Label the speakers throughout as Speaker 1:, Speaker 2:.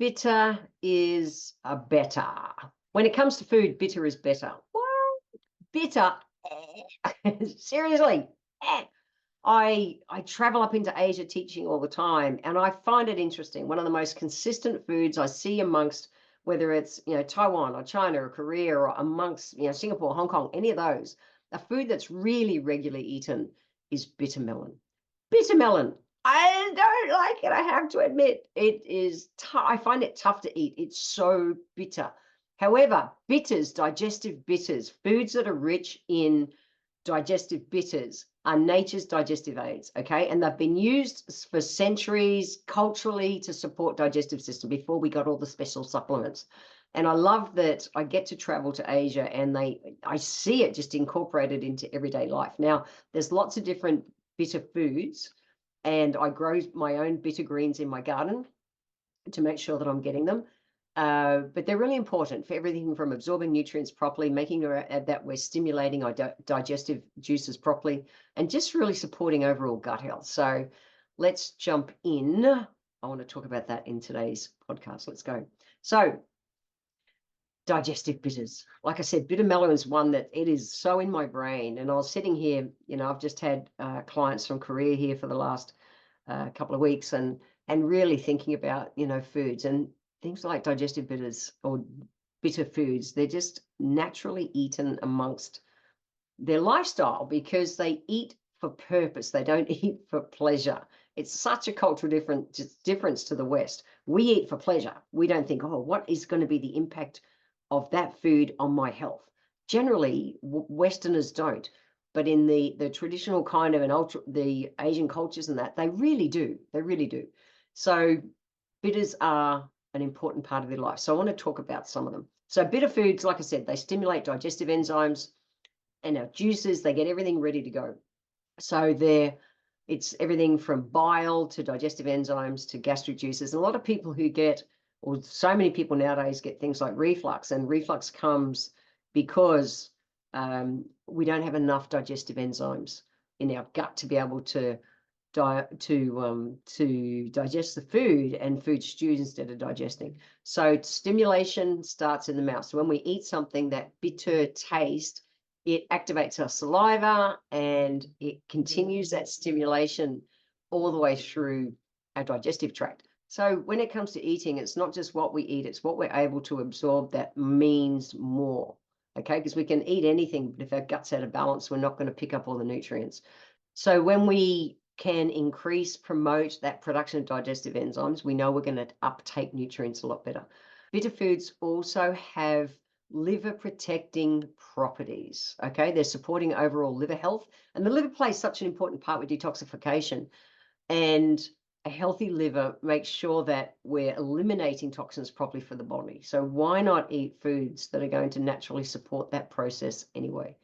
Speaker 1: Bitter is a better. When it comes to food, bitter is better. What? Bitter? Seriously? I travel up into Asia teaching all the time, and I find it interesting. One of the most consistent foods I see amongst, whether it's Taiwan or China or Korea or amongst Singapore, Hong Kong, any of those, a food that's really regularly eaten is bitter melon. Bitter melon. I don't like it. I have to admit, it is tough. I find it tough to eat. It's so bitter. However, bitters, digestive bitters, foods that are rich in digestive bitters are nature's digestive aids, okay? And they've been used for centuries culturally to support digestive system before we got all the special supplements. And I love that I get to travel to Asia and I see it just incorporated into everyday life. Now, there's lots of different bitter foods, and I grow my own bitter greens in my garden to make sure that I'm getting them. But they're really important for everything from absorbing nutrients properly, making sure that we're stimulating our digestive juices properly, and just really supporting overall gut health. So let's jump in. I want to talk about that in today's podcast. Let's go. So digestive bitters. Like I said, bitter melon is one that it is so in my brain. And I was sitting here, I've just had clients from Korea here for the last couple of weeks and really thinking about, foods and things like digestive bitters or bitter foods. They're just naturally eaten amongst their lifestyle because they eat for purpose. They don't eat for pleasure. It's such a cultural difference to the West. We eat for pleasure. We don't think, oh, what is going to be the impact of that food on my health? Generally, Westerners don't. But in the traditional kind of the Asian cultures and that, they really do. They really do. So bitters are an important part of their life. So I want to talk about some of them. So bitter foods, like I said, they stimulate digestive enzymes and our juices. They get everything ready to go. So it's everything from bile to digestive enzymes to gastric juices. And a lot of people or so many people nowadays get things like reflux, and reflux comes because we don't have enough digestive enzymes in our gut to be able to digest the food, and food stews instead of digesting. So stimulation starts in the mouth. So when we eat something, that bitter taste, it activates our saliva and it continues that stimulation all the way through our digestive tract. So when it comes to eating, it's not just what we eat, it's what we're able to absorb that means more, okay? Because we can eat anything, but if our gut's out of balance, we're not going to pick up all the nutrients. So when we can promote that production of digestive enzymes, we know we're going to uptake nutrients a lot better. Bitter foods also have liver protecting properties, okay? They're supporting overall liver health, and the liver plays such an important part with detoxification. And a healthy liver makes sure that we're eliminating toxins properly for the body. So why not eat foods that are going to naturally support that process anyway?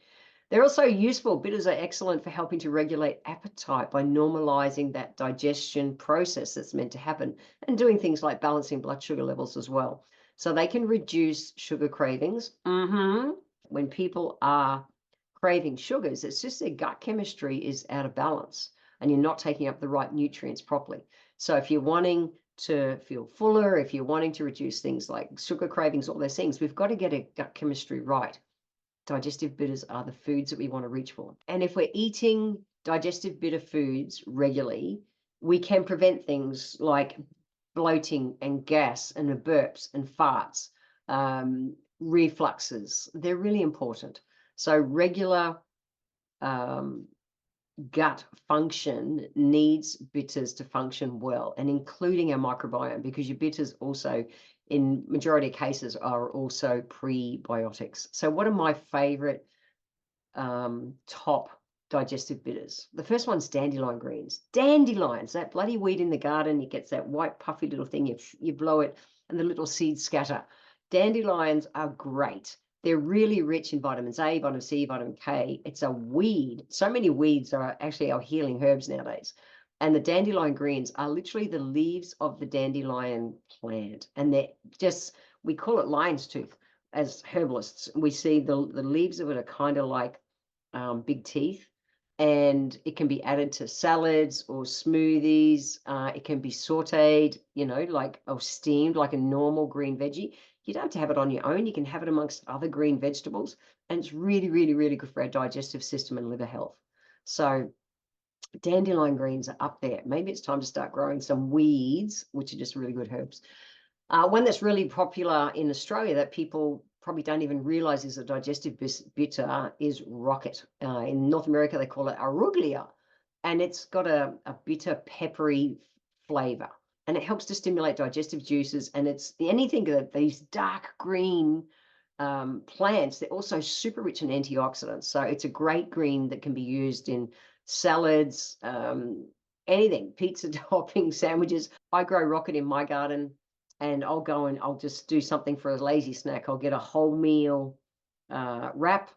Speaker 1: They're also useful. Bitters are excellent for helping to regulate appetite by normalizing that digestion process that's meant to happen, and doing things like balancing blood sugar levels as well. So they can reduce sugar cravings. When people are craving sugars, it's just their gut chemistry is out of balance and you're not taking up the right nutrients properly. So if you're wanting to feel fuller, if you're wanting to reduce things like sugar cravings, all those things, we've got to get a gut chemistry right. Digestive bitters are the foods that we want to reach for. And if we're eating digestive bitter foods regularly, we can prevent things like bloating and gas and burps and farts, refluxes. They're really important. So regular gut function needs bitters to function well, and including our microbiome, because your bitters also, in majority of cases, are also prebiotics. So what are my favorite top digestive bitters? The first one's dandelion greens. Dandelions, that bloody weed in the garden, it gets that white puffy little thing, you blow it and the little seeds scatter. Dandelions are great. They're really rich in vitamins A, vitamin C, vitamin K. It's a weed. So many weeds are actually our healing herbs nowadays. And the dandelion greens are literally the leaves of the dandelion plant. And they're just, we call it lion's tooth as herbalists. We see the leaves of it are kind of like big teeth. and it can be added to salads or smoothies. It can be sauteed, like or steamed like a normal green veggie. You don't have to have it on your own. You can have it amongst other green vegetables, and it's really, really, really good for our digestive system and liver health. So dandelion greens are up there. Maybe it's time to start growing some weeds, which are just really good herbs. One that's really popular in Australia that people probably don't even realize is a digestive bitter is rocket. In North America, they call it arugula, and it's got a bitter, peppery flavor, and it helps to stimulate digestive juices. And it's anything that these dark green plants, they're also super rich in antioxidants. So it's a great green that can be used in salads, anything, pizza topping, sandwiches. I grow rocket in my garden, and I'll go and I'll just do something for a lazy snack. I'll get a wholemeal wrap.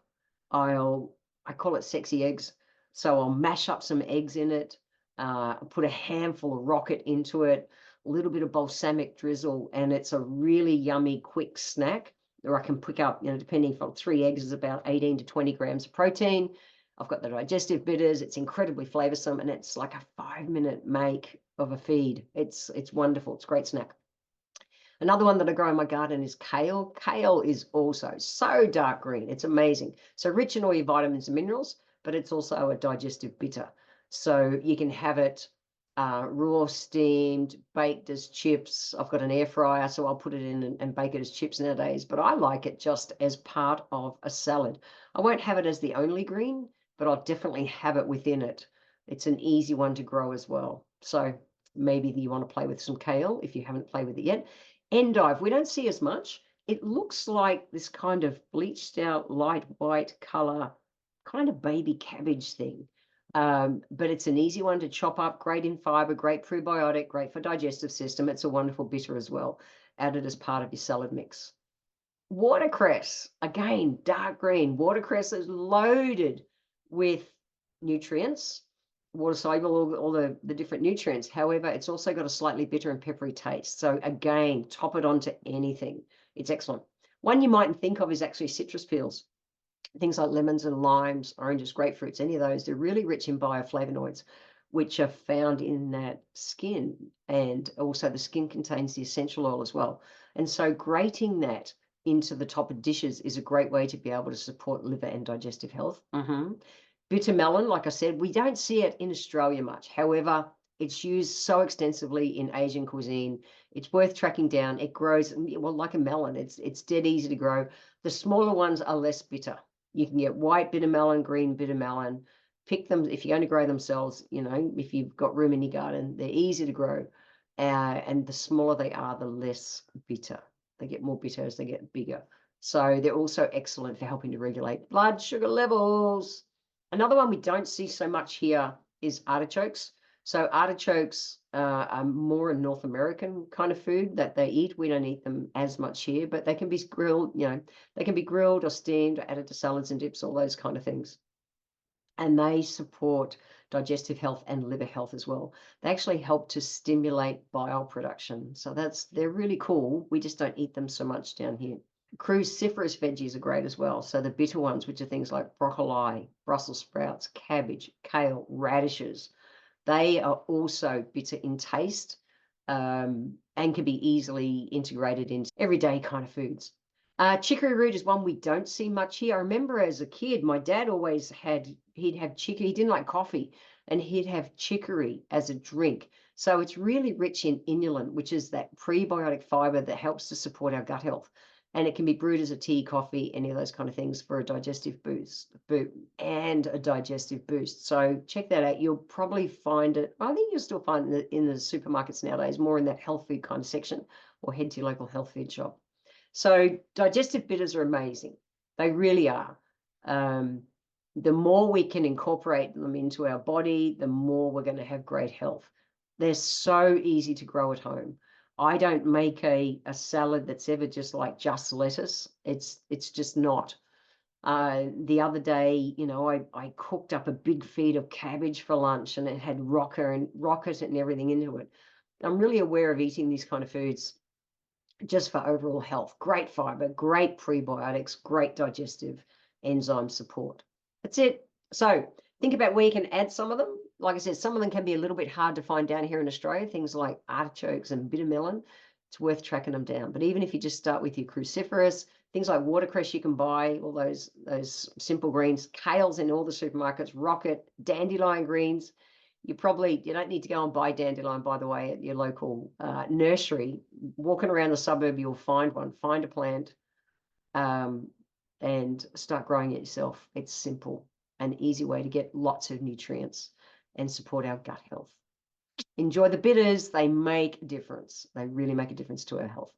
Speaker 1: I call it sexy eggs. So I'll mash up some eggs in it, put a handful of rocket into it, a little bit of balsamic drizzle, and it's a really yummy, quick snack. Or I can pick up, depending on 3 eggs is about 18 to 20 grams of protein. I've got the digestive bitters. It's incredibly flavorsome, and it's like a 5-minute make of a feed. It's wonderful. It's a great snack. Another one that I grow in my garden is kale. Kale is also so dark green. It's amazing. So rich in all your vitamins and minerals, but it's also a digestive bitter. So you can have it raw, steamed, baked as chips. I've got an air fryer, so I'll put it in and bake it as chips nowadays. But I like it just as part of a salad. I won't have it as the only green, but I'll definitely have it within it. It's an easy one to grow as well. So maybe you want to play with some kale if you haven't played with it yet. Endive, we don't see as much. It looks like this kind of bleached out light white color, kind of baby cabbage thing. But it's an easy one to chop up, great in fiber, great prebiotic, great for digestive system. It's a wonderful bitter as well, added as part of your salad mix. Watercress, again, dark green. Watercress is loaded with nutrients, water soluble, all the different nutrients. However, it's also got a slightly bitter and peppery taste. So again, top it onto anything. It's excellent. One you mightn't think of is actually citrus peels. Things like lemons and limes, oranges, grapefruits, any of those, they're really rich in bioflavonoids, which are found in that skin. And also the skin contains the essential oil as well. And so grating that into the top of dishes is a great way to be able to support liver and digestive health. Bitter melon, like I said, we don't see it in Australia much. However, it's used so extensively in Asian cuisine. It's worth tracking down. It grows, well, like a melon. It's dead easy to grow. The smaller ones are less bitter. You can get white bitter melon, green bitter melon. Pick them if you're going to grow themselves, if you've got room in your garden. They're easy to grow. And the smaller they are, the less bitter. They get more bitter as they get bigger. So they're also excellent for helping to regulate blood sugar levels. Another one we don't see so much here is artichokes. So artichokes are more a North American kind of food that they eat. We don't eat them as much here, but they can be grilled, they can be grilled or steamed or added to salads and dips, all those kind of things. And they support digestive health and liver health as well. They actually help to stimulate bile production. So they're really cool. We just don't eat them so much down here. Cruciferous veggies are great as well. So the bitter ones, which are things like broccoli, Brussels sprouts, cabbage, kale, radishes, they are also bitter in taste and can be easily integrated into everyday kind of foods. Chicory root is one we don't see much here. I remember as a kid, my dad always he'd have chicory. He didn't like coffee, and he'd have chicory as a drink. So it's really rich in inulin, which is that prebiotic fiber that helps to support our gut health. And it can be brewed as a tea, coffee, any of those kind of things for a digestive boost and a digestive boost. So check that out. You'll probably find it. I think you'll still find it in the supermarkets nowadays, more in that health food kind of section, or head to your local health food shop. So digestive bitters are amazing. They really are. The more we can incorporate them into our body, the more we're going to have great health. They're so easy to grow at home. I don't make a salad that's ever just like just lettuce. It's just not. The other day, I cooked up a big feed of cabbage for lunch, and it had rocket and everything into it. I'm really aware of eating these kind of foods just for overall health. Great fiber, great prebiotics, great digestive enzyme support. That's it. So Think about where you can add some of them. Like I said, some of them can be a little bit hard to find down here in Australia, things like artichokes and bitter melon. It's worth tracking them down. But even if you just start with your cruciferous, things like watercress you can buy, all those simple greens, kale's in all the supermarkets, rocket, dandelion greens. You don't need to go and buy dandelion, by the way, at your local nursery. Walking around the suburb, you'll find one. Find a plant and start growing it yourself. It's simple. An easy way to get lots of nutrients and support our gut health. Enjoy the bitters. They make a difference. They really make a difference to our health.